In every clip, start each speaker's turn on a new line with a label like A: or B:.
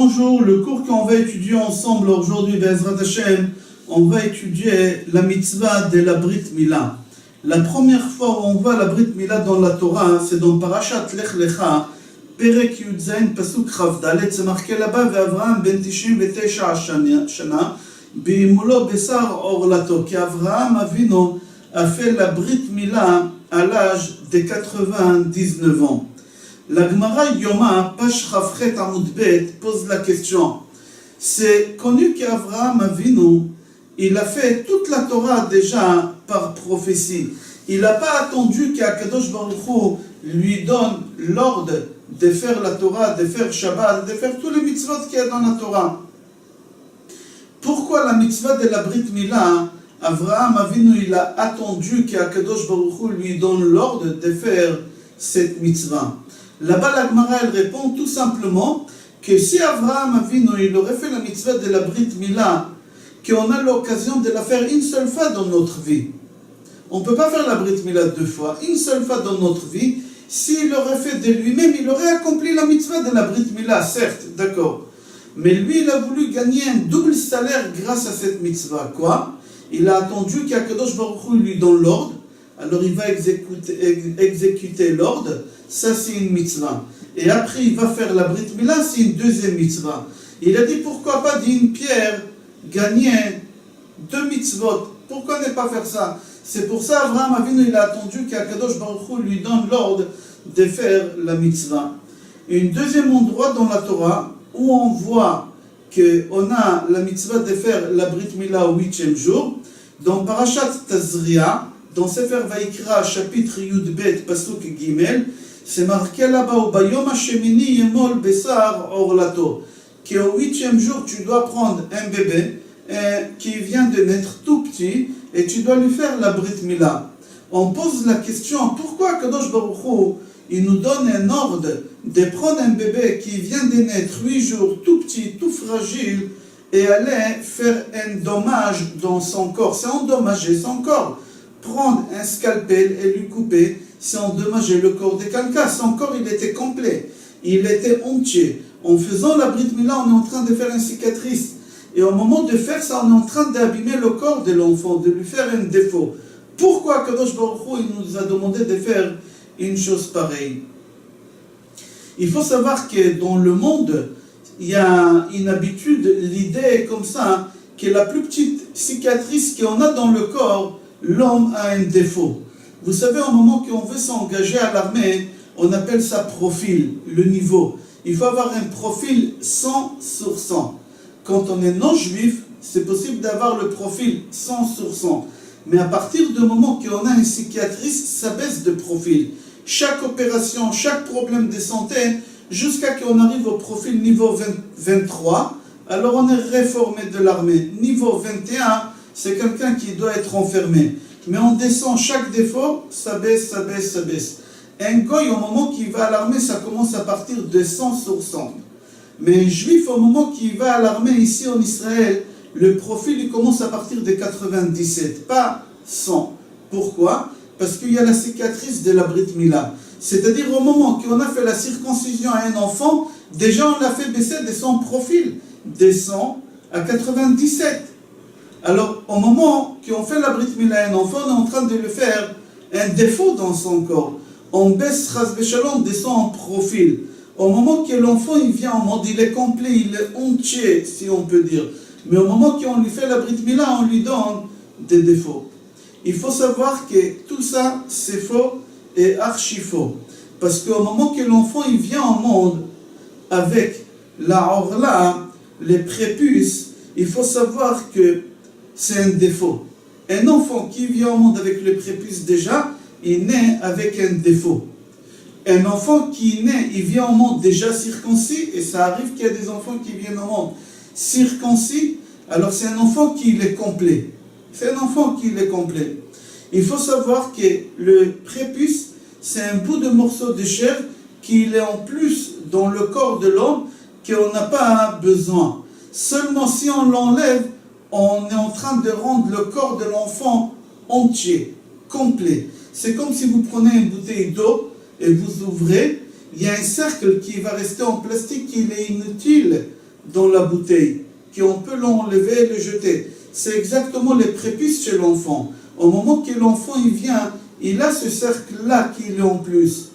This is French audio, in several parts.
A: bonjour. Le cours qu'on va étudier ensemble aujourd'hui, Be'ezrat Hashem, on va étudier la mitzvah de la Brit Mila. La première fois où on voit la Brit Mila dans la Torah, c'est dans Parashat Lech Lecha, Perek Yud Zayin, Pasuk Chav Dalet, c'est marqué là-bas, Ve'Avraham ben 99 shana, Bimulo Besar Orlato, qu'Avraham Avinu a fait la Brit Mila à l'âge de 99 ans. La Gemara Yoma, page Chafret Amud Bet, pose la question. C'est connu qu'Avraham Avinu, il a fait toute la Torah déjà par prophétie. Il n'a pas attendu qu'Akadosh Baruch Hu lui donne l'ordre de faire la Torah, de faire Shabbat, de faire tous les mitzvot qu'il y a dans la Torah. Pourquoi la mitzvah de la Brit Mila, Avraham Avinu, il a attendu qu'Akadosh Baruch Hu lui donne l'ordre de faire cette mitzvah? Là-bas, la Gemara, elle répond tout simplement que si Avraham Avinu, il aurait fait la mitzvah de la Brit Mila, qu'on a l'occasion de la faire une seule fois dans notre vie. On ne peut pas faire la Brit Mila deux fois, une seule fois dans notre vie. S'il aurait fait de lui-même, il aurait accompli la mitzvah de la Brit Mila, certes, d'accord. Mais lui, il a voulu gagner un double salaire grâce à cette mitzvah. Quoi? Il a attendu qu'Akadosh Baruch Hu lui donne l'ordre, alors il va exécuter l'ordre. Ça, c'est une mitzvah. Et après, il va faire la Brit Mila, c'est une deuxième mitzvah. Il a dit, pourquoi pas d'une pierre gagner deux mitzvot? Pourquoi ne pas faire ça? C'est pour ça, Avraham Avinu, il a attendu qu'Akadosh Baruch Hu lui donne l'ordre de faire la mitzvah. Un deuxième endroit dans la Torah, où on voit qu'on a la mitzvah de faire la Brit Mila au 8e jour, dans Parashat Tazria, dans Sefer Vaikra, chapitre Yud Bet, Pasuk Gimel, c'est marqué là-bas, au Bayom Hashemini Yemol Besar Orlato, qu'au 8e jour, tu dois prendre un bébé qui vient de naître tout petit et tu dois lui faire la Brit Mila. On pose la question, pourquoi Kadosh Baruch Hu, il nous donne un ordre de prendre un bébé qui vient de naître 8 jours, tout petit, tout fragile, et aller faire un dommage dans son corps? C'est endommager son corps. Prendre un scalpel et lui couper, c'est endommager le corps de quelqu'un. Son corps, il était complet, il était entier. En faisant la Brit Mila, on est en train de faire une cicatrice. Et au moment de faire ça, on est en train d'abîmer le corps de l'enfant, de lui faire un défaut. Pourquoi Kadosh Baruch Hu, il nous a demandé de faire une chose pareille? Il faut savoir que dans le monde, il y a une habitude, l'idée est comme ça, que la plus petite cicatrice qu'on a dans le corps, l'homme a un défaut. Vous savez, au moment qu'on veut s'engager à l'armée, on appelle ça profil, le niveau. Il faut avoir un profil 100 sur 100. Quand on est non-juif, c'est possible d'avoir le profil 100 sur 100. Mais à partir du moment qu'on a une cicatrice, ça baisse de profil. Chaque opération, chaque problème de santé, jusqu'à qu'on arrive au profil niveau 23, alors on est réformé de l'armée. Niveau 21, c'est quelqu'un qui doit être enfermé. Mais on descend chaque défaut, ça baisse, ça baisse, ça baisse. Un goy, au moment qu'il va à l'armée, ça commence à partir de 100 sur 100. Mais un juif, au moment qu'il va à l'armée ici en Israël, le profil il commence à partir de 97, pas 100. Pourquoi? Parce qu'il y a la cicatrice de la Brit Mila. C'est-à-dire au moment qu'on a fait la circoncision à un enfant, déjà on l'a fait baisser de son profil, de 100 à 97. Alors au moment qu'on fait la Brit Mila à un enfant, on est en train de lui faire un défaut dans son corps. On baisse Chas V'Shalom, descend en profil. Au moment que l'enfant il vient en monde, il est complet, il est entier, si on peut dire. Mais au moment qu'on lui fait la Brit Mila, on lui donne des défauts. Il faut savoir que tout ça, c'est faux et archi faux. Parce qu'au moment que l'enfant il vient au monde avec la orla, les prépuces, il faut savoir que c'est un défaut. Un enfant qui vient au monde avec les prépuces déjà, il naît avec un défaut. Un enfant qui naît, il vient au monde déjà circoncis, et ça arrive qu'il y a des enfants qui viennent au monde circoncis, alors c'est un enfant qui est complet. C'est un enfant qui est complet. Il faut savoir que le prépuce, c'est un bout de morceau de chair qui est en plus dans le corps de l'homme qu'on n'a pas besoin. Seulement si on l'enlève, on est en train de rendre le corps de l'enfant entier, complet. C'est comme si vous prenez une bouteille d'eau et vous ouvrez, il y a un cercle qui va rester en plastique qui est inutile dans la bouteille, qu'on peut l'enlever et le jeter. C'est exactement les prépuces chez l'enfant. Au moment que l'enfant il vient, il a ce cercle-là qui est en plus.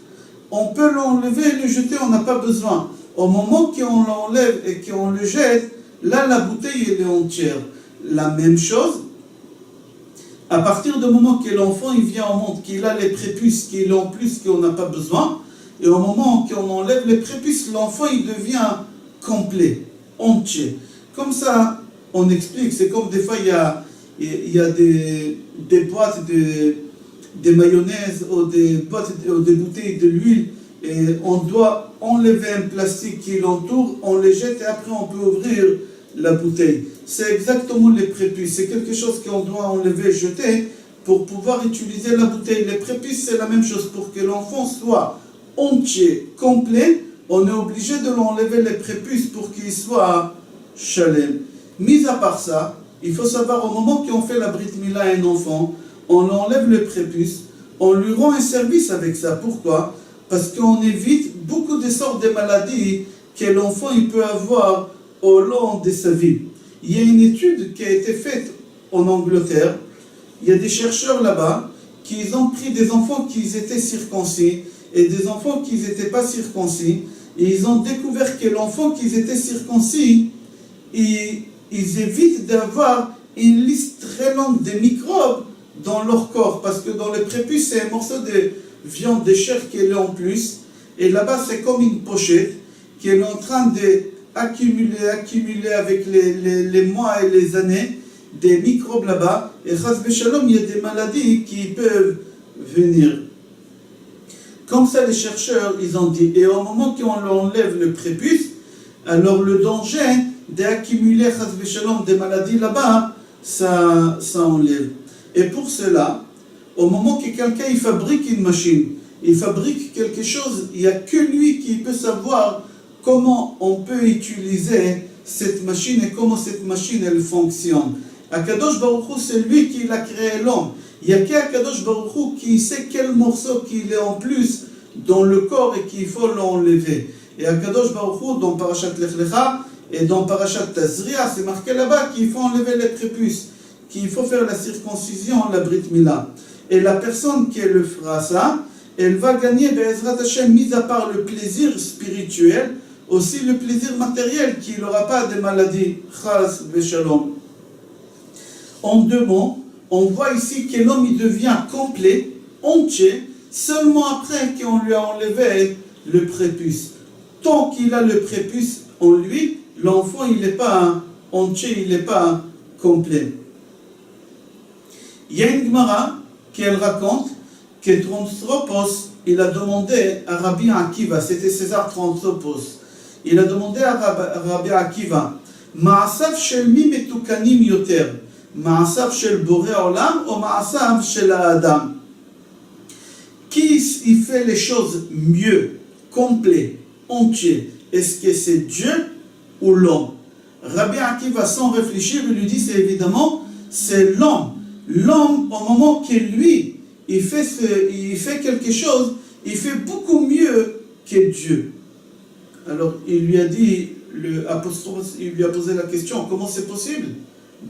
A: On peut l'enlever et le jeter, on n'a pas besoin. Au moment qu'on l'enlève et qu'on le jette, là la bouteille elle est entière. La même chose, à partir du moment que l'enfant il vient au monde, qu'il a les prépuces qu'il a en plus qu'on n'a pas besoin, et au moment qu'on enlève les prépuces, l'enfant il devient complet, entier. Comme ça, on explique, c'est comme des fois il y a des boîtes de mayonnaise ou des boîtes ou des bouteilles de l'huile, et on doit enlever un plastique qui l'entoure, on les jette et après on peut ouvrir la bouteille. C'est exactement les prépuces, c'est quelque chose qu'on doit enlever, jeter pour pouvoir utiliser la bouteille. Les prépuces c'est la même chose, pour que l'enfant soit entier, complet, on est obligé de l'enlever les prépuces pour qu'il soit shalem. Mis à part ça, il faut savoir au moment qu'on fait la Brit Mila à un enfant, on enlève le prépuce, on lui rend un service avec ça. Pourquoi? Parce qu'on évite beaucoup de sortes de maladies que l'enfant il peut avoir au long de sa vie. Il y a une étude qui a été faite en Angleterre. Il y a des chercheurs là-bas qui ont pris des enfants qui étaient circoncis et des enfants qui n'étaient pas circoncis. Et ils ont découvert que l'enfant qui était circoncis, ils évitent d'avoir une liste très longue de microbes dans leur corps. Parce que dans les prépuces, c'est un morceau de viande, de chair qui est là en plus. Et là-bas, c'est comme une pochette qui est en train d'accumuler avec les mois et les années des microbes là-bas. Et chas v'shalom, il y a des maladies qui peuvent venir. Comme ça, les chercheurs, ils ont dit. Et au moment qu'on enlève le prépuce, alors le danger d'accumuler chas v'shalom des maladies là-bas, ça enlève. Et pour cela, au moment que quelqu'un il fabrique une machine, il fabrique quelque chose, il n'y a que lui qui peut savoir comment on peut utiliser cette machine et comment cette machine elle fonctionne. Akadosh Baruch Hu, c'est lui qui a créé l'homme. Il n'y a qu'Akadosh Baruch Hu qui sait quel morceau qu'il est en plus dans le corps et qu'il faut l'enlever. Et Akadosh Baruch Hu, dans Parashat Lech Lecha et dans Parashat Tazria, c'est marqué là-bas qu'il faut enlever les prépuces, qu'il faut faire la circoncision, la Brit Mila. Et la personne qui le fera ça, elle va gagner, Be'ezrat Hashem, mis à part le plaisir spirituel, aussi le plaisir matériel, qu'il n'aura pas de maladies. Chas v'shalom. En deux mots, on voit ici que l'homme il devient complet, entier, seulement après qu'on lui a enlevé le prépuce. Tant qu'il a le prépuce en lui, l'enfant il n'est pas entier, il n'est pas complet. Il y a une Gemara qui raconte que Tranthropos, il a demandé à Rabbi Akiva, c'était César Tranthropos, il a demandé à Rabbi Akiva, Ma'asav shel mi metukanim yoter, Ma'asav shel boré olam ou Ma'asav shel adam? Qui il fait les choses mieux, complet, entier? Est-ce que c'est Dieu ou l'homme? Rabbi Akiva, sans réfléchir, il lui dit, c'est évidemment, c'est l'homme. L'homme, au moment que lui, il fait quelque chose, il fait beaucoup mieux que Dieu. Alors, il lui a dit, il lui a posé la question, comment c'est possible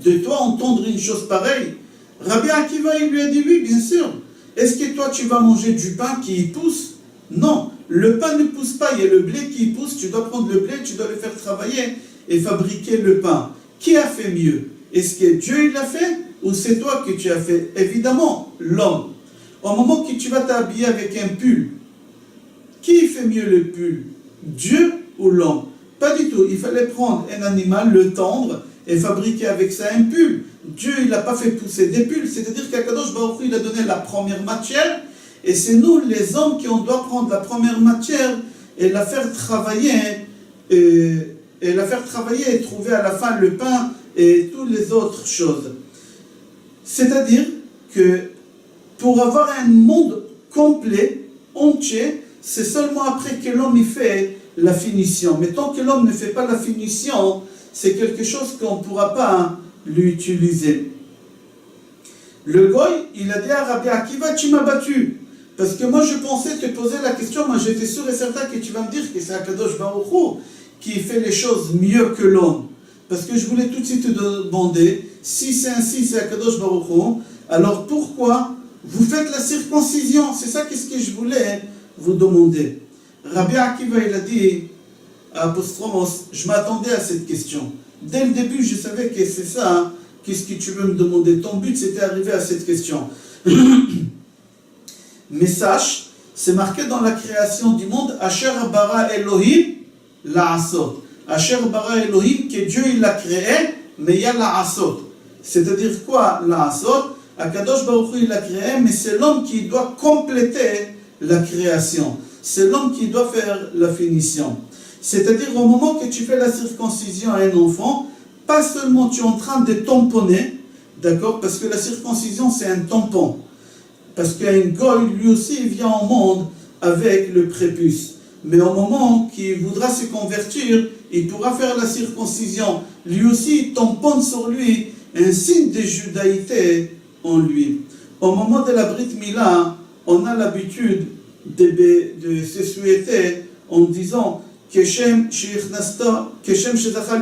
A: de toi entendre une chose pareille? Rabbi Akiva, il lui a dit, oui, bien sûr. Est-ce que toi, tu vas manger du pain qui pousse? Non, le pain ne pousse pas, il y a le blé qui pousse, tu dois prendre le blé, tu dois le faire travailler et fabriquer le pain. Qui a fait mieux? Est-ce que Dieu il l'a fait ou c'est toi que tu as fait? Évidemment, l'homme. Au moment que tu vas t'habiller avec un pull, qui fait mieux le pull? Dieu ou l'homme? Pas du tout. Il fallait prendre un animal, le tendre et fabriquer avec ça un pull. Dieu, il n'a pas fait pousser des pulls. C'est-à-dire qu'Akadosh Baruch Hu, il a donné la première matière et c'est nous, les hommes, qui on doit prendre la première matière et la faire travailler et trouver à la fin le pain et toutes les autres choses. C'est-à-dire que pour avoir un monde complet, entier, c'est seulement après que l'homme y fait la finition. Mais tant que l'homme ne fait pas la finition, c'est quelque chose qu'on ne pourra pas l'utiliser. Le goy, il a dit à Rabbi Akiva, tu m'as battu. Parce que moi je pensais te poser la question, moi j'étais sûr et certain que tu vas me dire que c'est Akadosh Baruch Hu qui fait les choses mieux que l'homme. Parce que je voulais tout de suite te demander, si c'est ainsi, c'est Akadosh Baruch Hu, alors pourquoi vous faites la circoncision? C'est ça qu'est-ce que je voulais vous demander. Rabbi Akiva, il a dit à Apostromos, je m'attendais à cette question. Dès le début, je savais que c'est ça, hein. Qu'est-ce que tu veux me demander? Ton but, c'était arriver à cette question. Mais sache, c'est marqué dans la création du monde, Asher bara Elohim la'asot. Asher bara Elohim, que Dieu il l'a créé, mais il y a la'asot. C'est-à-dire quoi la'asot? Akadosh Baruch Hu il l'a créé, mais c'est l'homme qui doit compléter la création. C'est l'homme qui doit faire la finition. C'est-à-dire au moment que tu fais la circoncision à un enfant, pas seulement tu es en train de tamponner, d'accord, parce que la circoncision c'est un tampon. Parce qu'un goy, lui aussi, il vient au monde avec le prépuce. Mais au moment qu'il voudra se convertir, il pourra faire la circoncision. Lui aussi, il tamponne sur lui un signe de judaïté en lui. Au moment de la Brit Mila, on a l'habitude de se souhaiter en disant Keshem shezachal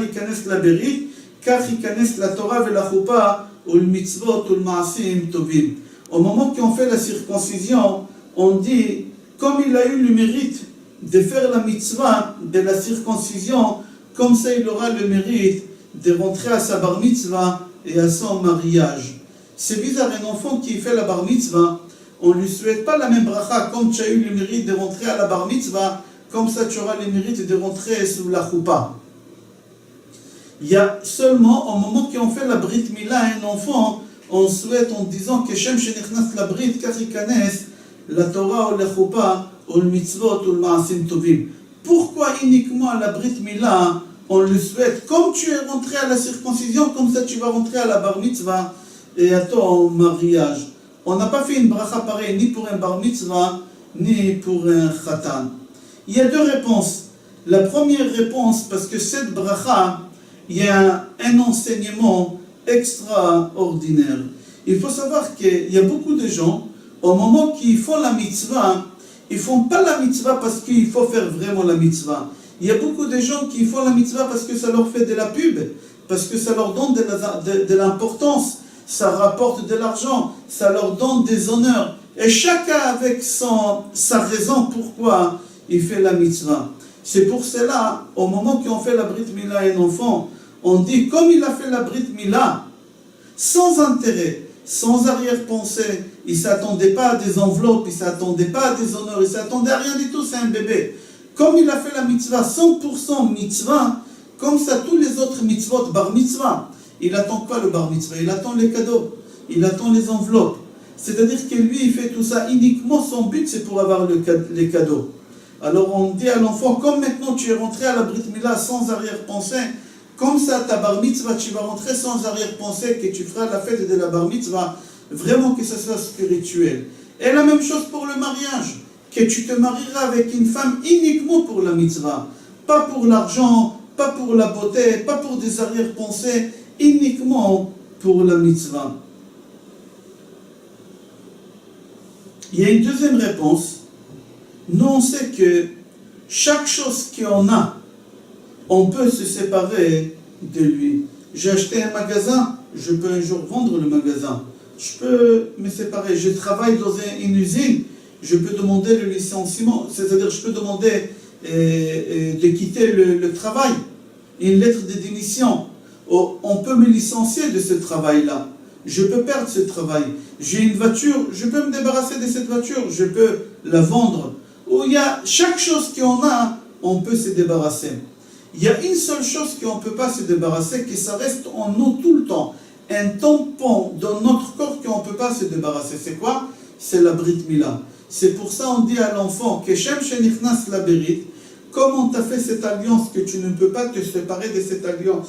A: yikanes la berit, kach yikanes la Torah ve la chuppah, ou le mitzvot ou le maasim tovim. Au moment qu'on fait la circoncision, on dit, comme il a eu le mérite de faire la mitzvah de la circoncision, comme ça il aura le mérite de rentrer à sa bar mitzvah et à son mariage. C'est bizarre, un enfant qui fait la bar mitzvah, on ne lui souhaite pas la même bracha, comme tu as eu le mérite de rentrer à la bar mitzvah, comme ça tu auras le mérite de rentrer sous la choupa. Il y a seulement, au moment qu'on fait la brit mila à un enfant, on souhaite en disant que Shem shenichnas la brit kachikanes, la Torah ou la choupa, ou le mitzvot ou le maasim tovim. Pourquoi uniquement à la brit mila, on le souhaite, comme tu es rentré à la circoncision, comme ça tu vas rentrer à la bar mitzvah et à ton mariage. On n'a pas fait une bracha pareille, ni pour un bar mitzvah, ni pour un khatan. Il y a deux réponses. La première réponse, parce que cette bracha, il y a un enseignement extraordinaire. Il faut savoir qu'il y a beaucoup de gens, au moment qu'ils font la mitzvah, ils ne font pas la mitzvah parce qu'il faut faire vraiment la mitzvah. Il y a beaucoup de gens qui font la mitzvah parce que ça leur fait de la pub, parce que ça leur donne de l'importance, ça rapporte de l'argent, ça leur donne des honneurs. Et chacun avec sa raison pourquoi il fait la mitzvah. C'est pour cela, au moment qu'on fait la brit mila à un enfant, on dit, comme il a fait la brit mila, sans intérêt, sans arrière-pensée, il ne s'attendait pas à des enveloppes, il ne s'attendait pas à des honneurs, il ne s'attendait à rien du tout, c'est un bébé. Comme il a fait la mitzvah, 100% mitzvah, comme ça tous les autres mitzvot, bar mitzvah, il attend quoi le bar mitzvah? Il attend les cadeaux, il attend les enveloppes. C'est-à-dire que lui, il fait tout ça uniquement, son but c'est pour avoir les cadeaux. Alors on dit à l'enfant, comme maintenant tu es rentré à la brit mila sans arrière-pensée, comme ça ta bar mitzvah, tu vas rentrer sans arrière-pensée, que tu feras la fête de la bar mitzvah, vraiment que ça soit spirituel. Et la même chose pour le mariage, que tu te marieras avec une femme uniquement pour la mitzvah, pas pour l'argent, pas pour la beauté, pas pour des arrière-pensées, uniquement pour la mitzvah. Il y a une deuxième réponse. Nous, on sait que chaque chose qu'on a, on peut se séparer de lui. J'ai acheté un magasin, je peux un jour vendre le magasin. Je peux me séparer. Je travaille dans une usine, je peux demander le licenciement. C'est-à-dire, je peux demander de quitter le travail, une lettre de démission. On peut me licencier de ce travail-là. Je peux perdre ce travail. J'ai une voiture, je peux me débarrasser de cette voiture, je peux la vendre. Où il y a chaque chose qu'on a, on peut se débarrasser. Il y a une seule chose qu'on ne peut pas se débarrasser, que ça reste en nous tout le temps. Un tampon dans notre corps qu'on ne peut pas se débarrasser. C'est quoi? C'est la brit mila. C'est pour ça qu'on dit à l'enfant que Shem shenichnas la berit, comme on t'a fait cette alliance que tu ne peux pas te séparer de cette alliance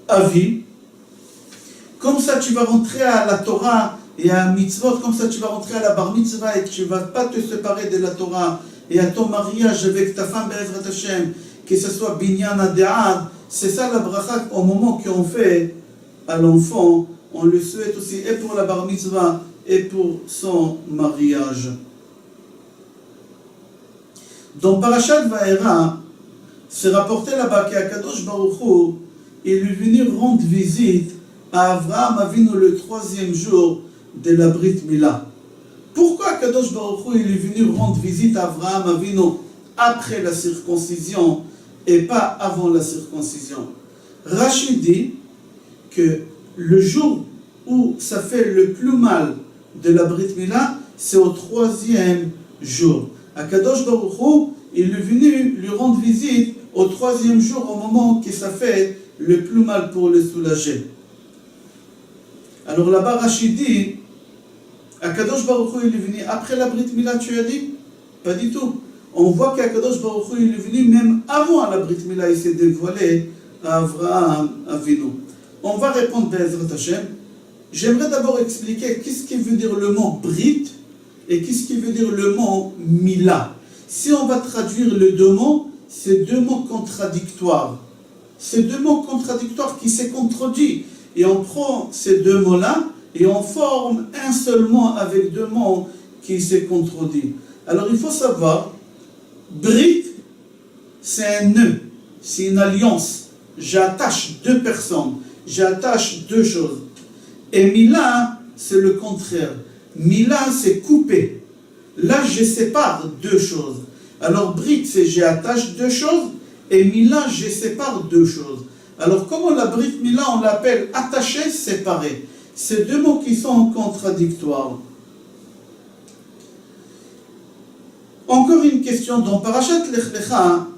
A: à vie, comme ça tu vas rentrer à la Torah et à mitzvot, comme ça tu vas rentrer à la bar mitzvah et tu ne vas pas te séparer de la Torah et à ton mariage avec ta femme Be'ezrat Hashem, que ce soit binyan ad'ad, c'est ça la bracha au moment qu'on fait à l'enfant, on le souhaite aussi et pour la bar mitzvah et pour son mariage. Dans Parashat Va'era, C'est rapporté là-bas qu'Akadosh Baruch Hu, il est venu rendre visite à Avraham Avinu le 3e jour de la Brit Mila. Pourquoi Akadosh Baruch Hu, il est venu rendre visite à Avraham Avinu après la circoncision et pas avant la circoncision? Rashi dit que le jour où ça fait le plus mal de la Brit Mila, c'est au 3e jour. Akadosh Baruch Hu, il est venu lui rendre visite au 3e jour, au moment que ça fait le plus mal pour le soulager. Alors là-bas, Rashi dit, Akadosh Baruch Hu, il est venu après la Brit Mila, tu as dit? Pas du tout. On voit qu'Akadosh Baruch Hu, il est venu même avant la Brit Mila, il s'est dévoilé à Avraham Avinu. On va répondre Be'ezrat Hashem. J'aimerais d'abord expliquer qu'est-ce qui veut dire le mot Brit et qu'est-ce qui veut dire le mot Mila. Si on va traduire les deux mots, c'est deux mots contradictoires. C'est deux mots contradictoires qui se contredisent. Et on prend ces deux mots-là et on forme un seul mot avec deux mots qui se contredisent. Alors il faut savoir, Brit, c'est un nœud, c'est une alliance. J'attache deux personnes, j'attache deux choses. Et Mila, c'est le contraire. Mila, c'est couper. Là, je sépare deux choses. Alors, Brit, c'est j'attache deux choses, et Mila, je sépare deux choses. Alors, comment la Brit Mila, on l'appelle attaché, séparé? C'est deux mots qui sont contradictoires. Encore une question dans Parashat Lech Lecha.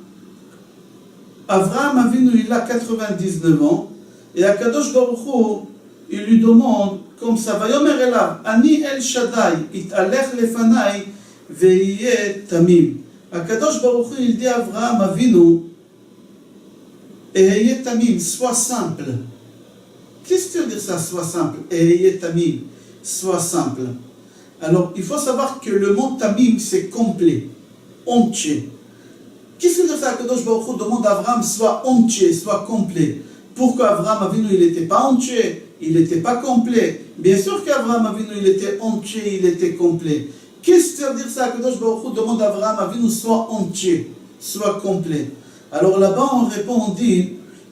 A: Avraham Avinu, il a 99 ans, et Akadosh Baruch Hu, il lui demande comme ça, Vayomer elav, Ani El Shaddai, italech lefanai, ve'yeh tamim. Akadosh Baruch Hu, il dit à Avraham Avinu, Eyeh tamim, sois simple. Qu'est-ce que tu veux dire ça, sois simple? Eyeh tamim, sois simple. Alors, il faut savoir que le mot tamim, c'est complet, entier. Qu'est-ce que veut dire ça? Akadosh Baruch Hu demande à Avraham, sois entier, sois complet. Pourquoi Avraham Avinu, il n'était pas entier? Il n'était pas complet. Bien sûr qu'Avraham Avinu, il était entier, il était complet. Qu'est-ce que ça veut dire ça? Akadosh Baruch Hu demande à Avraham Avinu, sois entier, sois complet. Alors là-bas, on répond, on dit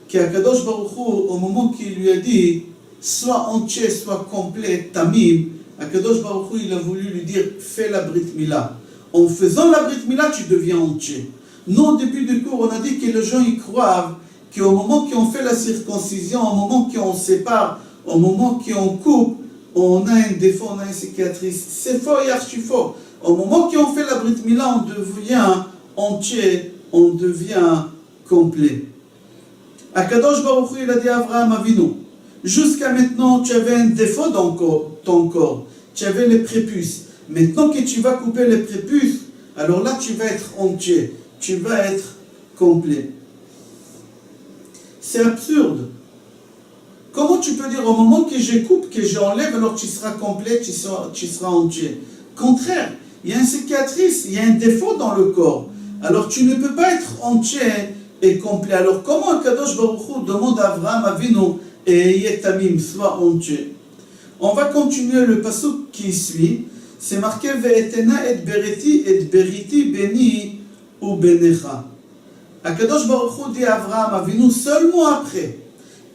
A: qu'Akadosh Baruch Hu, au moment qu'il lui a dit, sois entier, sois complet, tamim, Akadosh Baruch Hu, il a voulu lui dire, fais la Brit Mila. En faisant la Brit Mila, tu deviens entier. Nous, au début du cours, on a dit que les gens y croient qu'au moment qu'on fait la circoncision, au moment qu'on sépare, au moment qu'on coupe, on a un défaut, on a une cicatrice. C'est faux et archi faux. Au moment qu'on fait la Brit Mila, on devient entier, on devient complet. Akadosh Baruch Hu, il a dit à Avraham Avinu, jusqu'à maintenant, tu avais un défaut dans ton corps. Tu avais les prépuces. Maintenant que tu vas couper les prépuces, alors là, tu vas être entier. Tu vas être complet. C'est absurde. Comment tu peux dire au moment que je coupe, que j'enlève, alors tu seras complet, tu seras entier? Contraire, il y a une cicatrice, il y a un défaut dans le corps. Alors tu ne peux pas être entier et complet. Alors comment Akadosh Baruch Hu demande à Avraham Avinu et Yetamim, soit entier? On va continuer le pasuk qui suit. C'est marqué Ve'etena et beriti beni ou benecha. Akadosh Baruch Hu dit à Avraham Avinu, seulement après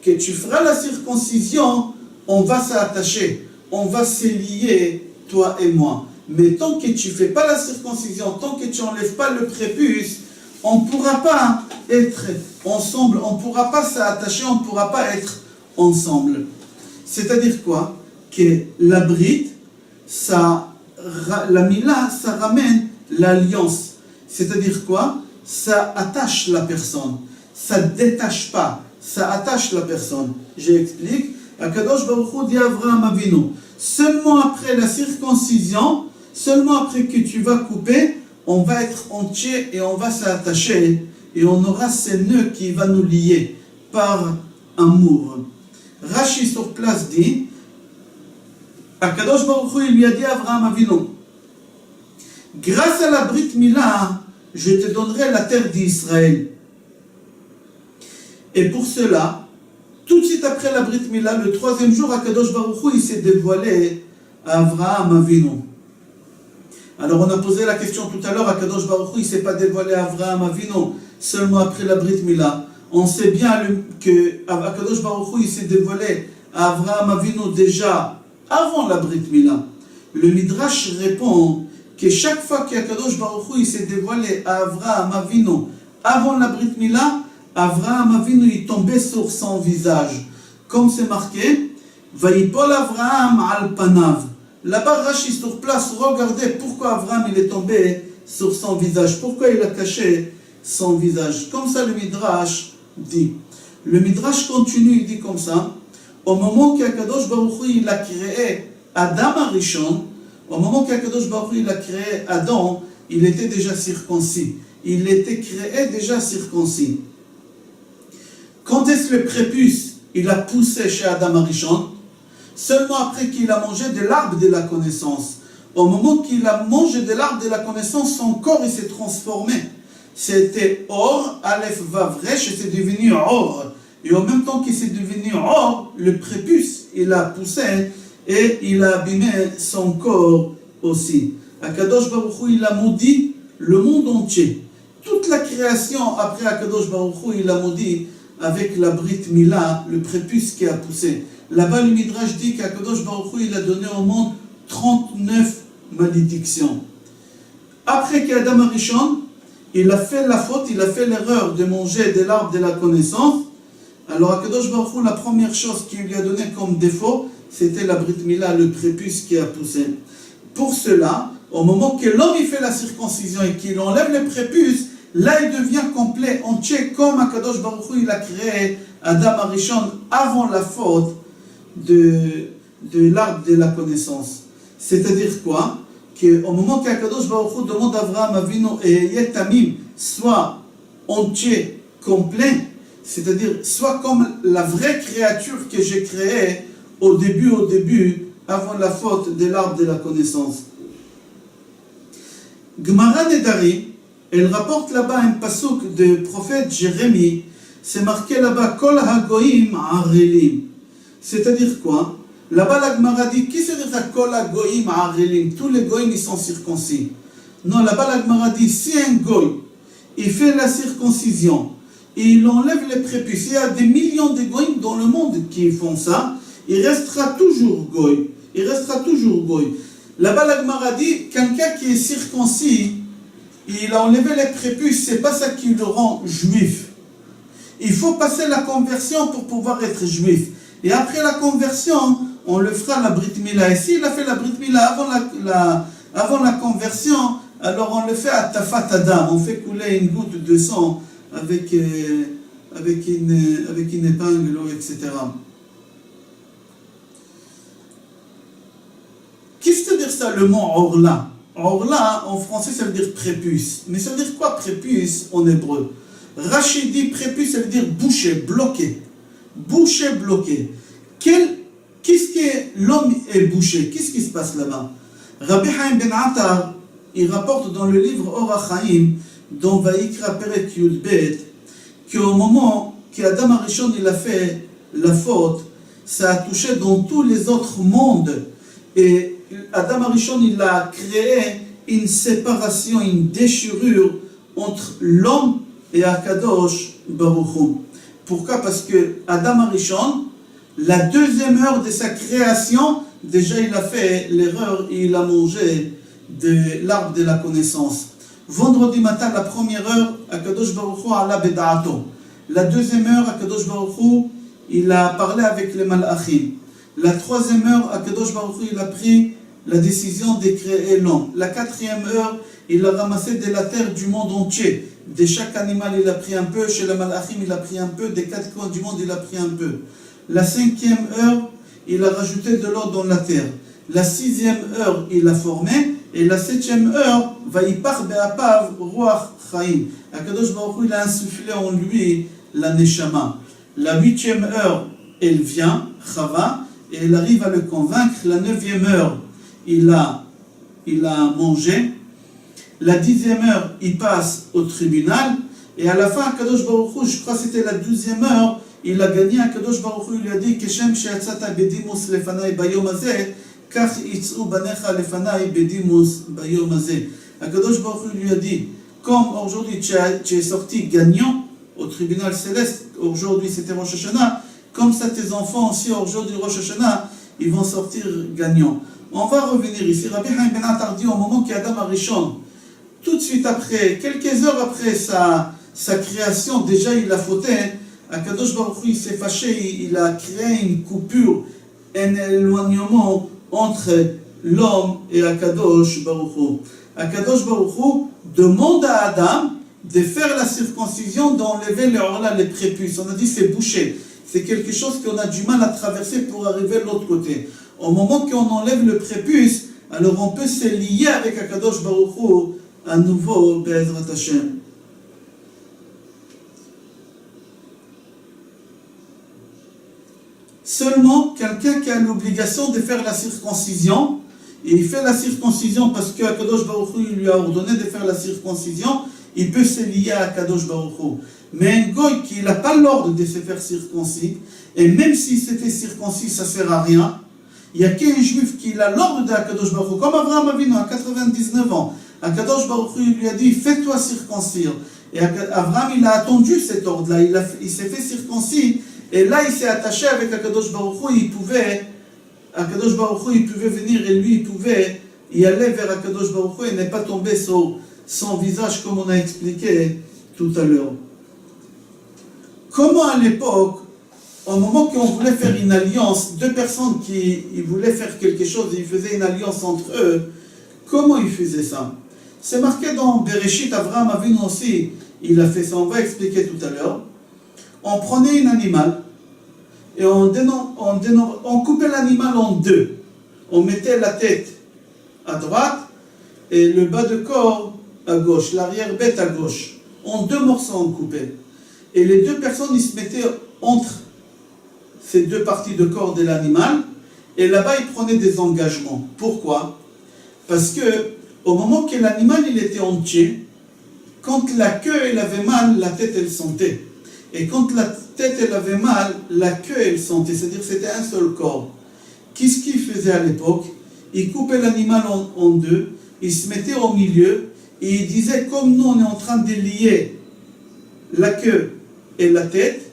A: que tu feras la circoncision, on va s'attacher, on va se lier, toi et moi. Mais tant que tu ne fais pas la circoncision, tant que tu n'enlèves pas le prépuce, on ne pourra pas être ensemble, on ne pourra pas s'attacher, on ne pourra pas être ensemble. C'est-à-dire quoi? Que la brite, la mila, ça ramène l'alliance. C'est-à-dire quoi? Ça attache la personne, ça ne détache pas, ça attache la personne. J'explique. Akadosh Baruch Hu dit à Avraham Avinu, seulement après la circoncision, seulement après que tu vas couper, on va être entier et on va s'attacher et on aura ces nœuds qui vont nous lier par amour. Rashi sur place dit, Akadosh Baruch Hu, il lui a dit à Avraham Avinu, grâce à la Brit Mila, je te donnerai la terre d'Israël. Et pour cela, tout de suite après la Brit Mila, le 3e jour, Akadosh Baruch Hu, il s'est dévoilé à Avraham Avinu. Alors on a posé la question tout à l'heure, Akadosh Baruch Hu, il ne s'est pas dévoilé à Avraham Avinu seulement après la Brit Mila. On sait bien que Akadosh Baruch Hu, il s'est dévoilé à Avraham Avinu déjà avant la Brit Mila. Le Midrash répond que chaque fois qu'Akadosh Baruch Hu, il s'est dévoilé à Avraham Avinu avant la Brit Mila, Avraham Avinu il tombait sur son visage. Comme c'est marqué, Vayipol Avraham al panav. Là-bas, Rashi sur place, regardez pourquoi Avraham il est tombé sur son visage, pourquoi il a caché son visage. Comme ça le Midrash dit. Le Midrash continue, il dit comme ça, au moment qu'Akadosh Baruch Hu il a créé Adam Arishon, au moment qu'Akadosh Baruch Hu il a créé Adam, il était déjà circoncis. Il était créé déjà circoncis. Quand est-ce le prépuce il a poussé chez Adam Arishon? Seulement après qu'il a mangé de l'arbre de la connaissance. Au moment qu'il a mangé de l'arbre de la connaissance, son corps il s'est transformé. C'était Or, Aleph Vav Resh, et c'est devenu Or. Et en même temps qu'il s'est devenu Or, le prépuce il a poussé et il a abîmé son corps aussi. Akadosh Baruch Hu il a maudit le monde entier. Toute la création après Akadosh Baruch Hu il a maudit avec la Brit Mila, le prépuce qui a poussé. Là-bas, le Midrash dit qu'Akadosh Baruch Hu, il a donné au monde 39 malédictions. Après qu'Adam Arishon, il a fait la faute, il a fait l'erreur de manger de l'arbre de la connaissance, alors Akadosh Baruch Hu, la première chose qu'il lui a donné comme défaut, c'était la Brit Mila, le prépuce qui a poussé. Pour cela, au moment que l'homme il fait la circoncision et qu'il enlève le prépuce, là il devient complet, entier, comme Akadosh Baruch Hu, il a créé Adam Arishon avant la faute de l'arbre de la connaissance. C'est-à-dire quoi? Qu'au moment qu'Akadosh Baruch Hu demande à Avraham Avinu et Yetamim soit entier, complet, c'est-à-dire soit comme la vraie créature que j'ai créée au début, avant la faute de l'arbre de la connaissance. Gemara Nedari, elle rapporte là-bas un pasuk de prophète Jérémie, c'est marqué là-bas Kol hagoyim arelim. C'est-à-dire quoi? Là-bas, la Gemara dit, qui se dit Kol hagoyim arelim? Tous les goyim, ils sont circoncis. Non, là-bas, la Gemara dit, si un goy, il fait la circoncision, et il enlève les prépuces, il y a des millions de goyim dans le monde qui font ça, il restera toujours goy. Il restera toujours goy. Là-bas, la Gemara dit, quelqu'un qui est circoncis, il a enlevé les prépuces, c'est pas ça qui le rend juif. Il faut passer la conversion pour pouvoir être juif. Et après la conversion, on le fera la Brit Mila. Et s'il a fait la Brit Mila avant la conversion, alors on le fait à Tafat Adam. On fait couler une goutte de sang avec une épingle, etc. Qu'est-ce que veut dire ça, le mot Orla? Orla, en français, ça veut dire prépuce. Mais ça veut dire quoi, prépuce, en hébreu? Rachid dit prépuce, ça veut dire boucher, bloqué. Boucher, bloqué. Qu'est-ce que l'homme est bouché? Qu'est-ce qui se passe là-bas? Rabbi Haim ben Attar, il rapporte dans le livre Orach Chaim, dans Vayikra Perek Yud Bet, qu'au moment qu'Adam Arishon il a fait la faute, ça a touché dans tous les autres mondes. Et Adam Arishon il a créé une séparation, une déchirure entre l'homme et Akadosh Baruch Hu. Pourquoi? Parce que Adam Arishon, la deuxième heure de sa création, déjà il a fait l'erreur et il a mangé de l'arbre de la connaissance. Vendredi matin, la première heure, Akadosh Baruch Hu ala beda'ato. La deuxième heure, Akadosh Baruch Hu, il a parlé avec les malachim. La troisième heure, Akadosh Baruch Hu, il a pris la décision de créer l'homme. La quatrième heure, il a ramassé de la terre du monde entier. De chaque animal, il a pris un peu. Chez les malachim, il a pris un peu. Des quatre coins du monde, il a pris un peu. La cinquième heure, il a rajouté de l'eau dans la terre. La sixième heure, il a formé. Et la septième heure, Vayipach be'apav ruach chaim. Akadosh Baruch Hu, il a insufflé en lui la neshama. La huitième heure, elle vient, Chava, et elle arrive à le convaincre. La neuvième heure, il a mangé. La 10e heure, il passe au tribunal. Et à la fin, Akadosh Baruch Hu, je crois que c'était la 12e heure, il a gagné. Akadosh Baruch Hu, il lui a dit Keshem she'atzata bedimus lefanai bayom hazeh, kach yitz'u banecha lefanai bedimus bayom hazeh. Akadosh Baruch Hu lui a dit, Comme aujourd'hui tu es sorti gagnant au tribunal céleste, aujourd'hui c'était Rosh Hashanah, comme ça tes enfants aussi aujourd'hui Rosh Hashanah, ils vont sortir gagnants. On va revenir ici. Rabbi Chaim Ben Attar dit au moment qu'Adam Arishon, tout de suite après, quelques heures après sa création, déjà il a fauté, Akadosh Baruch Hu il s'est fâché, il a créé une coupure, un éloignement entre l'homme et Akadosh Baruch Hu. Akadosh Baruch Hu demande à Adam de faire la circoncision, d'enlever les prépuces. On a dit c'est bouché. C'est quelque chose qu'on a du mal à traverser pour arriver de l'autre côté. Au moment qu'on enlève le prépuce, alors on peut se lier avec Akadosh Baruch Hu à nouveau, Be'ezrat Hashem. Seulement, quelqu'un qui a l'obligation de faire la circoncision, et il fait la circoncision parce que Akadosh Baruch Hu lui a ordonné de faire la circoncision, il peut se lier à Akadosh Baruch Hu. Mais un goy qui n'a pas l'ordre de se faire circoncis, et même s'il s'est fait circoncis, ça ne sert à rien, il n'y a qu'un juif qui a l'ordre d'Akadosh Baruch Hu, comme Abraham Avinu à 99 ans. Akadosh Baruch Hu lui a dit, fais-toi circoncire. Et Abraham, il a attendu cet ordre-là, il s'est fait circoncis, et là il s'est attaché avec Akadosh Baruch Hu, Akadosh Baruch Hu, il pouvait venir, et lui, il pouvait y aller vers Akadosh Baruch Hu, et n'est pas tombé sur son visage, comme on a expliqué tout à l'heure. Comment à l'époque, au moment qu'on voulait faire une alliance, deux personnes qui voulaient faire quelque chose, ils faisaient une alliance entre eux, comment ils faisaient ça? C'est marqué dans Bereshit, Abraham Avinu aussi, il a fait ça, on va expliquer tout à l'heure. On prenait un animal et on coupait l'animal en deux. On mettait la tête à droite et le bas de corps à gauche, l'arrière-bête à gauche. En deux morceaux on coupait. Et les deux personnes, ils se mettaient entre ces deux parties de corps de l'animal, et là-bas, ils prenaient des engagements. Pourquoi? Parce que au moment que l'animal il était entier, quand la queue elle avait mal, la tête elle sentait. Et quand la tête elle avait mal, la queue elle sentait. C'est-à-dire que c'était un seul corps. Qu'est-ce qu'ils faisaient à l'époque? Ils coupaient l'animal en deux, ils se mettaient au milieu, et ils disaient, comme nous on est en train de lier la queue et la tête,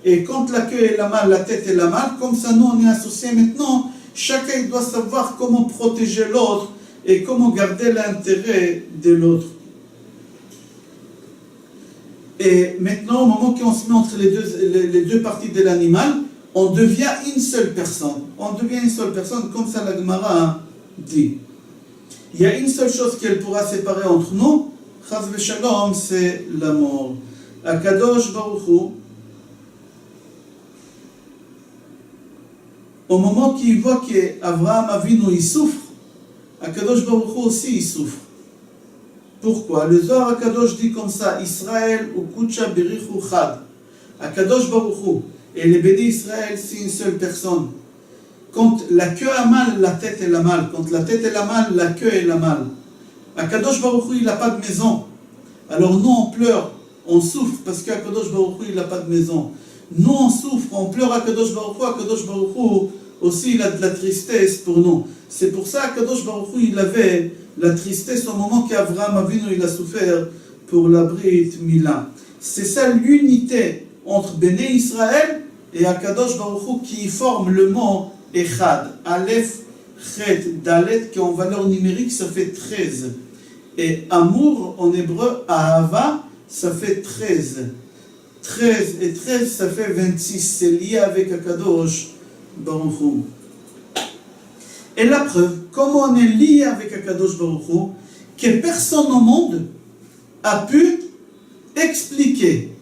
A: et quand la queue est la mal, la tête est la mal, comme ça nous on est associés maintenant, chacun doit savoir comment protéger l'autre et comment garder l'intérêt de l'autre. Et maintenant, au moment qu'on se met entre les deux parties de l'animal, on devient une seule personne. On devient une seule personne, comme ça la Gemara dit. Il y a une seule chose qu'elle pourra séparer entre nous, Chaz v'Shalom, c'est la mort. Akadosh Baruch Hu, au moment qu'il voit qu'Abraham Avinu il souffre, Akadosh Baruch Hu aussi il souffre. Pourquoi? Le Zohar Akadosh dit comme ça, Israël ou Kucha Berichu Chad. Akadosh Baruch Hu et les bénis Israël, c'est une seule personne. Quand la queue a mal, la tête elle a mal. Quand la tête elle a mal, la queue elle a mal. Akadosh Baruch Hu il n'a pas de maison. Alors nous on pleure, on souffre parce qu'Akadosh Baruch Hu il n'a pas de maison. Nous on souffre, on pleure Akadosh Baruch Hu, Akadosh Baruch Hu aussi il a de la tristesse pour nous. C'est pour ça qu'Akadosh Baruch Hu il avait la tristesse au moment qu'Abraham Avinu il a souffert pour la Brit Mila. C'est ça l'unité entre Béné Israël et Akadosh Baruch Hu qui forme le mot Echad. Aleph, Chet, Dalet qui en valeur numérique ça fait 13. Et Amour en hébreu, Ahava, ça fait 13. 13 et 13 ça fait 26. C'est lié avec Akadosh Baruch Hu. Et la preuve, comment on est lié avec Akadosh Baruch Hu, que personne au monde a pu expliquer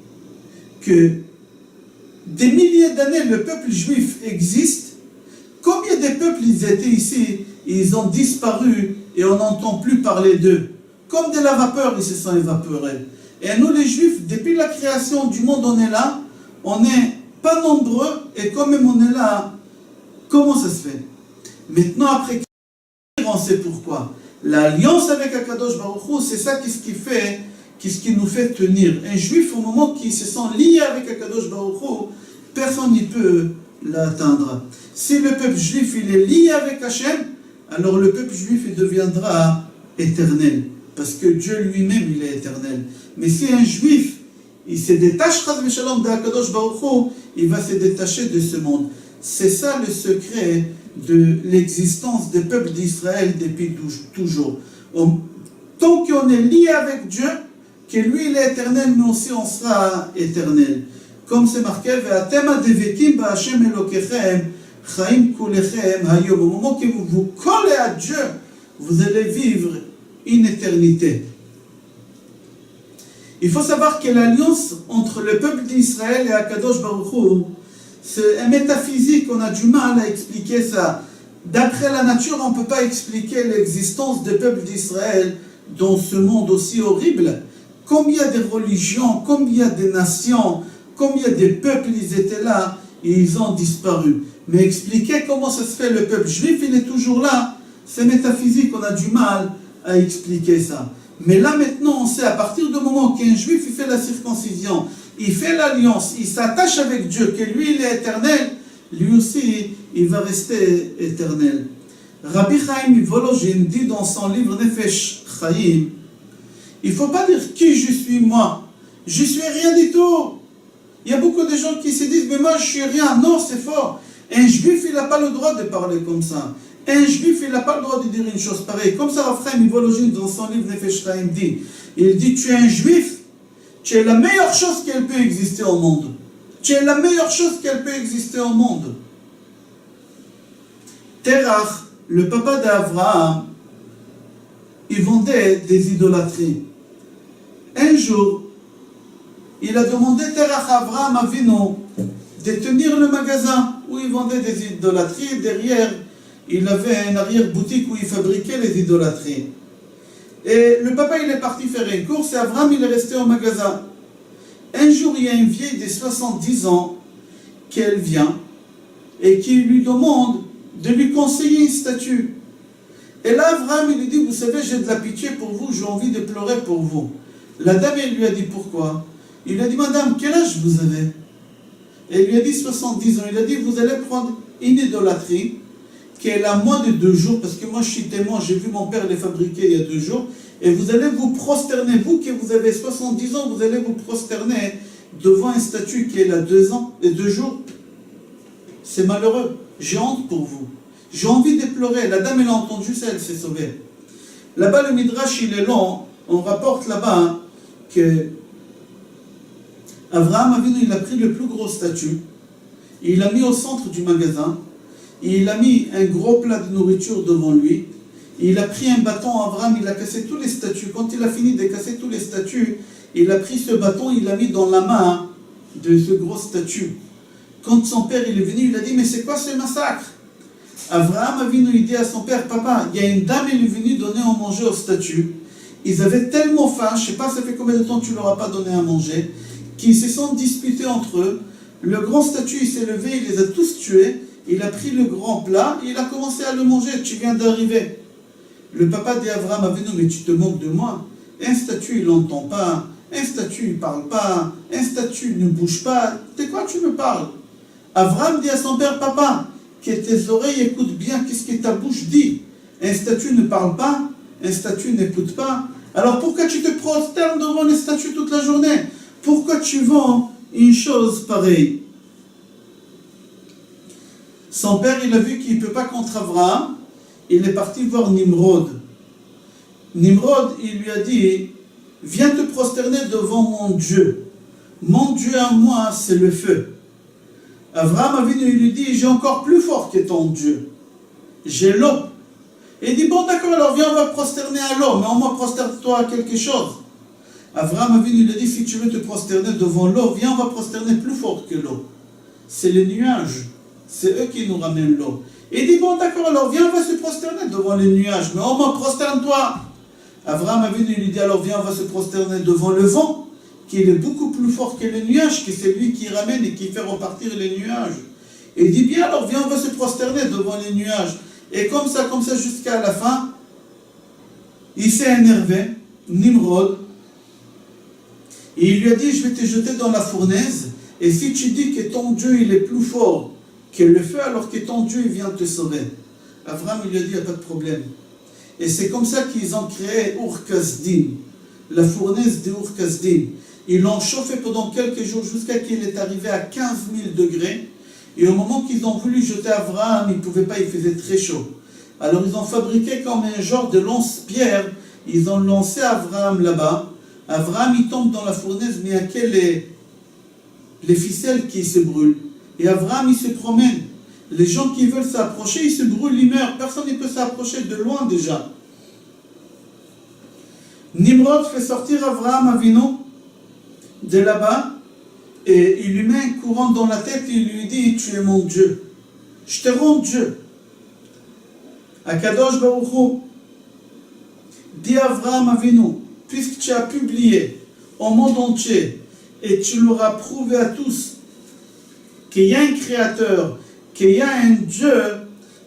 A: que des milliers d'années le peuple juif existe. Combien de peuples ils étaient ici, ils ont disparu et on n'entend plus parler d'eux. Comme de la vapeur, ils se sont évaporés. Et nous les juifs, depuis la création du monde, on est là, on n'est pas nombreux et quand même on est là. Comment ça se fait? Maintenant, après, on sait pourquoi. L'alliance avec Akadosh Baruch Hu, c'est ça qui nous fait tenir. Un juif, au moment qu'il se sent lié avec Akadosh Baruch Hu, personne n'y peut l'atteindre. Si le peuple juif il est lié avec Hachem, alors le peuple juif il deviendra éternel. parce que Dieu lui-même, il est éternel. Mais si un juif, il se détache d'Akadosh Baruch Hu, il va se détacher de ce monde. C'est ça le secret de l'existence des peuples d'Israël depuis toujours. Tant qu'on est lié avec Dieu, que lui il est éternel, nous aussi on sera éternel. Comme c'est marqué, au moment que vous vous collez à Dieu, vous allez vivre une éternité. Il faut savoir que l'alliance entre le peuple d'Israël et Akadosh Baruch Hu, c'est un métaphysique, on a du mal à expliquer ça. D'après la nature, on ne peut pas expliquer l'existence des peuples d'Israël dans ce monde aussi horrible. Combien de religions, combien de nations, combien de peuples ils étaient là et ils ont disparu. Mais expliquer comment ça se fait, le peuple juif, il est toujours là, c'est métaphysique, on a du mal à expliquer ça. Mais là maintenant, on sait, à partir du moment qu'un juif il fait la circoncision, il fait l'alliance, il s'attache avec Dieu, que lui il est éternel, lui aussi il va rester éternel. Rabbi Chaim Volozhin dit dans son livre Nefesh Chaim, il ne faut pas dire qui je suis moi, je suis rien du tout. Il y a beaucoup de gens qui se disent mais moi je suis rien, non c'est fort. Un juif il n'a pas le droit de parler comme ça. Un juif, il n'a pas le droit de dire une chose pareille. Comme ça, Rav Chaim Volozhin, dans son livre Nefesh Chaim, dit, il dit, tu es un juif, tu es la meilleure chose qu'elle peut exister au monde. Tu es la meilleure chose qu'elle peut exister au monde. Terach, le papa d'Abraham, il vendait des idolâtries. Un jour, il a demandé Terach à Abraham Avinu de tenir le magasin où il vendait des idolâtries. Derrière, il avait une arrière-boutique où il fabriquait les idolâtries. Et le papa, il est parti faire une course et Abraham, il est resté au magasin. Un jour, il y a une vieille de 70 ans qui vient et qui lui demande de lui conseiller une statue. Et là, Abraham, il lui dit, vous savez, j'ai de la pitié pour vous, j'ai envie de pleurer pour vous. La dame, elle lui a dit, pourquoi? Il lui a dit, madame, quel âge vous avez? Et il lui a dit 70 ans. Il a dit, vous allez prendre une idolâtrie qui est là moins de 2 jours, parce que moi je suis témoin, j'ai vu mon père les fabriquer il y a 2 jours, et vous allez vous prosterner, vous qui vous avez 70 ans, vous allez vous prosterner devant une statue qui est là 2 ans et 2 jours. C'est malheureux, j'ai honte pour vous. J'ai envie de pleurer. La dame, elle a entendu ça, elle s'est sauvée. Là-bas, le Midrash, il est long, on rapporte là-bas que Abraham Avinu, il a pris le plus gros statue, et il l'a mis au centre du magasin, et il a mis un gros plat de nourriture devant lui. Il a pris un bâton, Abraham, il a cassé tous les statues. Quand il a fini de casser tous les statues, il a pris ce bâton, il l'a mis dans la main de ce gros statue. Quand son père il est venu, il a dit, mais c'est quoi ce massacre? Abraham a venu, il dit à son père, papa, il y a une dame, elle est venue donner à manger aux statues. Ils avaient tellement faim, je ne sais pas, ça fait combien de temps tu ne leur as pas donné à manger, qu'ils se sont disputés entre eux. Le grand statue, il s'est levé, il les a tous tués. Il a pris le grand plat et il a commencé à le manger. Tu viens d'arriver. Le papa dit à Abraham Avinu, mais tu te moques de moi. Un statue, il n'entend pas. Un statue, il ne parle pas. Un statue ne bouge pas. De quoi tu me parles? Abraham dit à son père, papa, que tes oreilles écoutent bien qu'est-ce que ta bouche dit. Un statue ne parle pas. Un statue n'écoute pas. Alors pourquoi tu te prosternes devant les statues toute la journée? Pourquoi tu vends une chose pareille? Son père, il a vu qu'il ne peut pas contre Abraham. Il est parti voir Nimrod. Nimrod, il lui a dit, viens te prosterner devant mon Dieu. Mon Dieu à moi, c'est le feu. Abraham a vu, il lui dit, j'ai encore plus fort que ton Dieu. J'ai l'eau. Et il dit, bon d'accord, alors viens, on va prosterner à l'eau, mais au moins prosterne-toi à quelque chose. Abraham a vu, il lui a dit, si tu veux te prosterner devant l'eau, viens, on va prosterner plus fort que l'eau. C'est les nuages. C'est eux qui nous ramènent l'eau. Il dit, bon d'accord, alors viens, on va se prosterner devant les nuages, mais au moins prosterne-toi. Abraham a vu, il lui dit, alors viens, on va se prosterner devant le vent, qui est beaucoup plus fort que les nuages, que c'est lui qui ramène et qui fait repartir les nuages. Et il dit, bien, alors viens, on va se prosterner devant les nuages. Et comme ça, jusqu'à la fin, il s'est énervé, Nimrod, et il lui a dit, je vais te jeter dans la fournaise, et si tu dis que ton Dieu, il est plus fort que le feu, alors que ton Dieu il vient te sauver. Abraham il lui a dit, il n'y a pas de problème. Et c'est comme ça qu'ils ont créé Ur Kasdim, la fournaise de Ur Kasdim. Ils l'ont chauffé pendant quelques jours jusqu'à qu'il est arrivé à 15 000 degrés. Et au moment qu'ils ont voulu jeter Abraham, ils ne pouvaient pas, il faisait très chaud. Alors ils ont fabriqué comme un genre de lance-pierre. Ils ont lancé Abraham là-bas. Abraham, il tombe dans la fournaise, mais il y a que les ficelles qui se brûlent. Et Abraham, il se promène. Les gens qui veulent s'approcher, ils se brûlent, ils meurent. Personne ne peut s'approcher de loin déjà. Nimrod fait sortir Abraham Avinu de là-bas et il lui met un courant dans la tête et il lui dit: tu es mon Dieu. Je te rends Dieu. Akadosh Baruch Hu dit à Abraham Avinu: puisque tu as publié au monde entier et tu leur as prouvé à tous qu'il y a un créateur, qu'il y a un Dieu,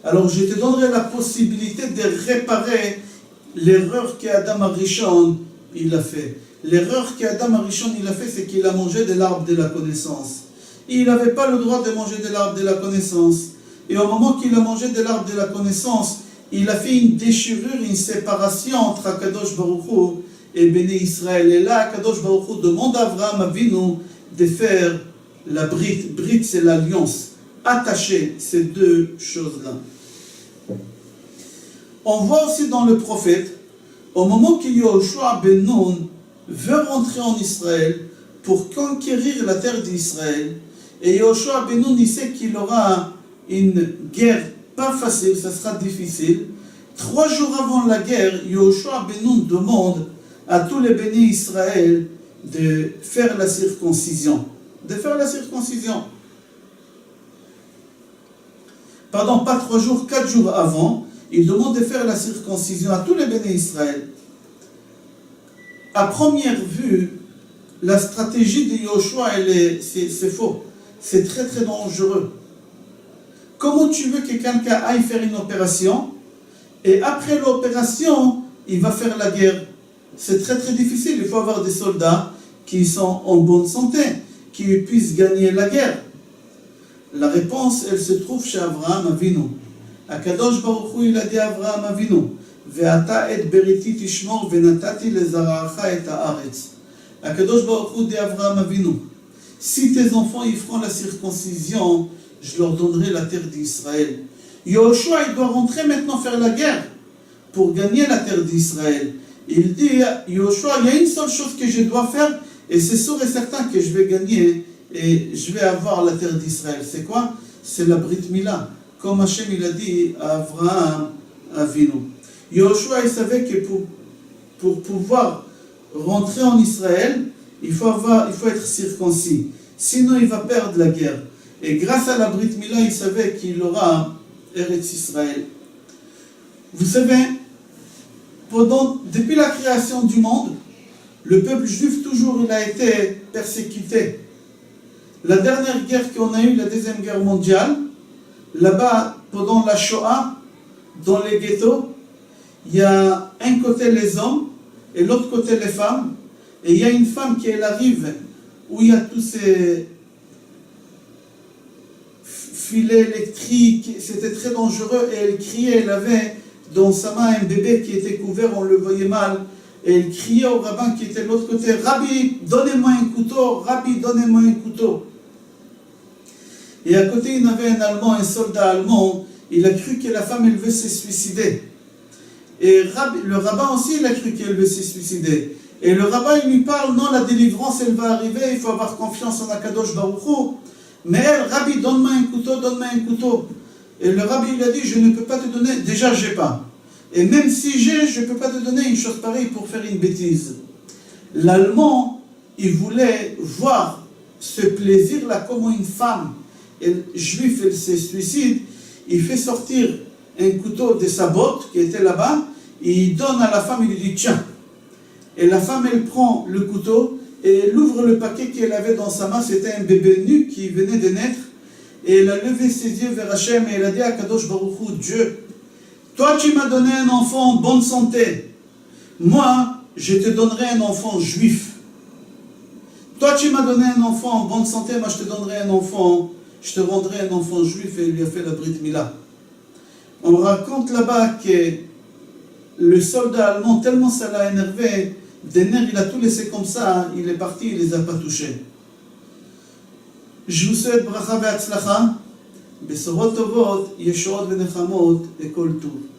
A: alors je te donnerai la possibilité de réparer l'erreur qu'Adam Arishon il a fait. L'erreur qu'Adam Arishon il a fait, c'est qu'il a mangé de l'arbre de la connaissance. Il n'avait pas le droit de manger de l'arbre de la connaissance. Et au moment qu'il a mangé de l'arbre de la connaissance, il a fait une déchirure, une séparation entre Akadosh Baruch Hu et Béné Israël. Et là, Akadosh Baruch Hu demande à Abraham Avinu de faire la brite. Brite, c'est l'alliance. Attacher ces deux choses-là. On voit aussi dans le prophète, au moment que Yoshua ben Nun veut rentrer en Israël pour conquérir la terre d'Israël, et Yoshua ben Nun, il sait qu'il aura une guerre pas facile, ça sera difficile. 3 jours avant la guerre, Yoshua ben Nun demande à tous les bénis Israël de faire la circoncision. De faire la circoncision. Pardon, pas 3 jours, 4 jours avant, il demande de faire la circoncision à tous les bénis Israël. À première vue, la stratégie de Yoshua, c'est faux. C'est très très dangereux. Comment tu veux que quelqu'un aille faire une opération et après l'opération, il va faire la guerre? C'est très très difficile. Il faut avoir des soldats qui sont en bonne santé, qui puissent gagner la guerre. La réponse, elle se trouve chez Abraham Avinu. Akadosh Baruch Hu, il a dit à Abraham Avinu: Ve'ata et beriti tishmor ve'natati lezaracha et haaretz. Akadosh Baruch Hu dit à Abraham Avinu: si tes enfants ils feront la circoncision, je leur donnerai la terre d'Israël. Yoshua, il doit rentrer maintenant faire la guerre pour gagner la terre d'Israël. Il dit: Yoshua, il y a une seule chose que je dois faire, et c'est sûr et certain que je vais gagner et je vais avoir la terre d'Israël. C'est quoi? C'est la Brit Mila. Comme Hachem il a dit à Abraham Avinu. Yoshua, il savait que pour pouvoir rentrer en Israël, il faut être circoncis. Sinon, il va perdre la guerre. Et grâce à la Brit Mila, il savait qu'il aura Eretz Israël. Vous savez, depuis la création du monde, le peuple juif, toujours, il a été persécuté. La dernière guerre qu'on a eue, la Deuxième Guerre mondiale, là-bas, pendant la Shoah, dans les ghettos, il y a un côté les hommes et l'autre côté les femmes. Et il y a une femme qui elle arrive où il y a tous ces filets électriques, c'était très dangereux, et elle criait, elle avait dans sa main un bébé qui était couvert, on le voyait mal, et elle criait au rabbin qui était de l'autre côté: Rabbi, donnez-moi un couteau, Rabbi, donnez-moi un couteau. Et à côté, il y avait un Allemand, un soldat allemand, il a cru que la femme, elle veut se suicider. Et le rabbin aussi, il a cru qu'elle veut se suicider. Et le rabbin, il lui parle: non, la délivrance, elle va arriver, il faut avoir confiance en Akadosh Baruch Hu. Mais elle: Rabbi, donne-moi un couteau, donne-moi un couteau. Et le rabbi, il a dit: je ne peux pas te donner, déjà, j'ai pas. Et même si j'ai, je ne peux pas te donner une chose pareille pour faire une bêtise. L'Allemand, il voulait voir ce plaisir-là, comment une femme juive, elle se suicide. Il fait sortir un couteau de sa botte qui était là-bas, et il donne à la femme, il lui dit: tiens. Et la femme, elle prend le couteau, et elle ouvre le paquet qu'elle avait dans sa main. C'était un bébé nu qui venait de naître. Et elle a levé ses yeux vers Hachem, et elle a dit à Kadosh Baruch Hu: Dieu, toi tu m'as donné un enfant en bonne santé. Moi, je te donnerai un enfant juif. Toi tu m'as donné un enfant en bonne santé, moi je te donnerai un enfant, je te rendrai un enfant juif. Et il lui a fait la Brit Mila. On raconte là-bas que le soldat allemand, tellement ça l'a énervé, des nerfs, il a tout laissé comme ça, il est parti, il les a pas touchés. Je vous souhaite bracha ve'atzlacha, besorot tovot, yeshuot ve'nechamot, et kol tuv.